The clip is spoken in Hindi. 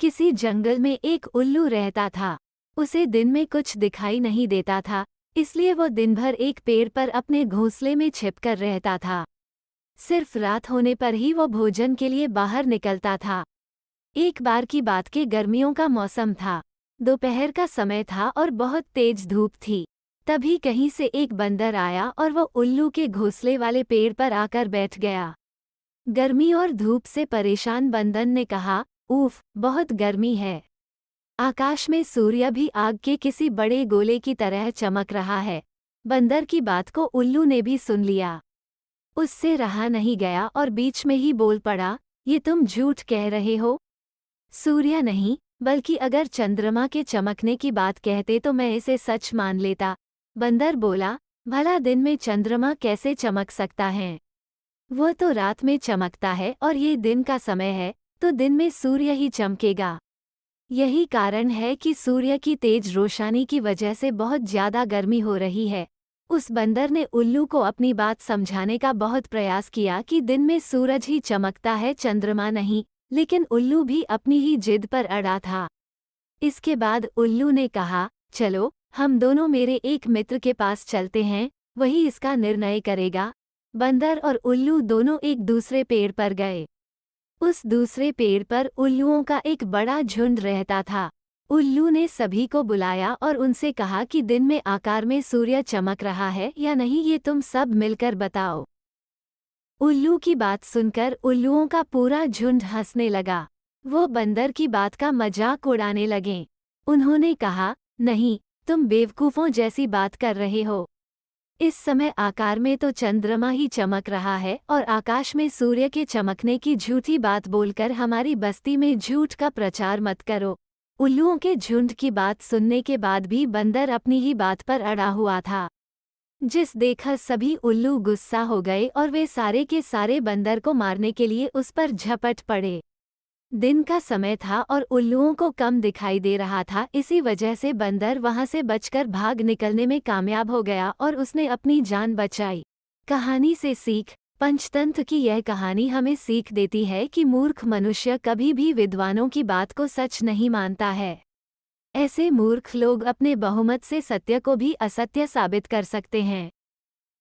किसी जंगल में एक उल्लू रहता था। उसे दिन में कुछ दिखाई नहीं देता था, इसलिए वो दिन भर एक पेड़ पर अपने घोंसले में छिपकर रहता था। सिर्फ रात होने पर ही वो भोजन के लिए बाहर निकलता था। एक बार की बात के गर्मियों का मौसम था। दोपहर का समय था और बहुत तेज धूप थी। तभी कहीं से एक बंदर आया और वो उल्लू के घोंसले वाले पेड़ पर आकर बैठ गया। गर्मी और धूप से परेशान बंदर ने कहा, "उफ, बहुत गर्मी है। आकाश में सूर्य भी आग के किसी बड़े गोले की तरह चमक रहा है।" बंदर की बात को उल्लू ने भी सुन लिया। उससे रहा नहीं गया और बीच में ही बोल पड़ा, "ये तुम झूठ कह रहे हो। सूर्य नहीं, बल्कि अगर चंद्रमा के चमकने की बात कहते तो मैं इसे सच मान लेता।" बंदर बोला, "भला दिन में चंद्रमा कैसे चमक सकता है? वो तो रात में चमकता है और ये दिन का समय है, तो दिन में सूर्य ही चमकेगा। यही कारण है कि सूर्य की तेज रोशनी की वजह से बहुत ज्यादा गर्मी हो रही है।" उस बंदर ने उल्लू को अपनी बात समझाने का बहुत प्रयास किया कि दिन में सूरज ही चमकता है, चंद्रमा नहीं, लेकिन उल्लू भी अपनी ही जिद पर अड़ा था। इसके बाद उल्लू ने कहा, "चलो, हम दोनों मेरे एक मित्र के पास चलते हैं, वही इसका निर्णय करेगा।" बंदर और उल्लू दोनों एक दूसरे पेड़ पर गए। उस दूसरे पेड़ पर उल्लुओं का एक बड़ा झुंड रहता था। उल्लू ने सभी को बुलाया और उनसे कहा कि दिन में आकार में सूर्य चमक रहा है या नहीं, ये तुम सब मिलकर बताओ। उल्लू की बात सुनकर उल्लुओं का पूरा झुंड हंसने लगा। वो बंदर की बात का मजाक उड़ाने लगे। उन्होंने कहा, "नहीं, तुम बेवकूफों जैसी बात कर रहे हो। इस समय आकार में तो चंद्रमा ही चमक रहा है और आकाश में सूर्य के चमकने की झूठी बात बोलकर हमारी बस्ती में झूठ का प्रचार मत करो।" उल्लुओं के झुंड की बात सुनने के बाद भी बंदर अपनी ही बात पर अड़ा हुआ था, जिस देखकर सभी उल्लू गुस्सा हो गए और वे सारे के सारे बंदर को मारने के लिए उस पर झपट पड़े। दिन का समय था और उल्लुओं को कम दिखाई दे रहा था, इसी वजह से बंदर वहां से बचकर भाग निकलने में कामयाब हो गया और उसने अपनी जान बचाई। कहानी से सीख। पंचतंत्र की यह कहानी हमें सीख देती है कि मूर्ख मनुष्य कभी भी विद्वानों की बात को सच नहीं मानता है। ऐसे मूर्ख लोग अपने बहुमत से सत्य को भी असत्य साबित कर सकते हैं।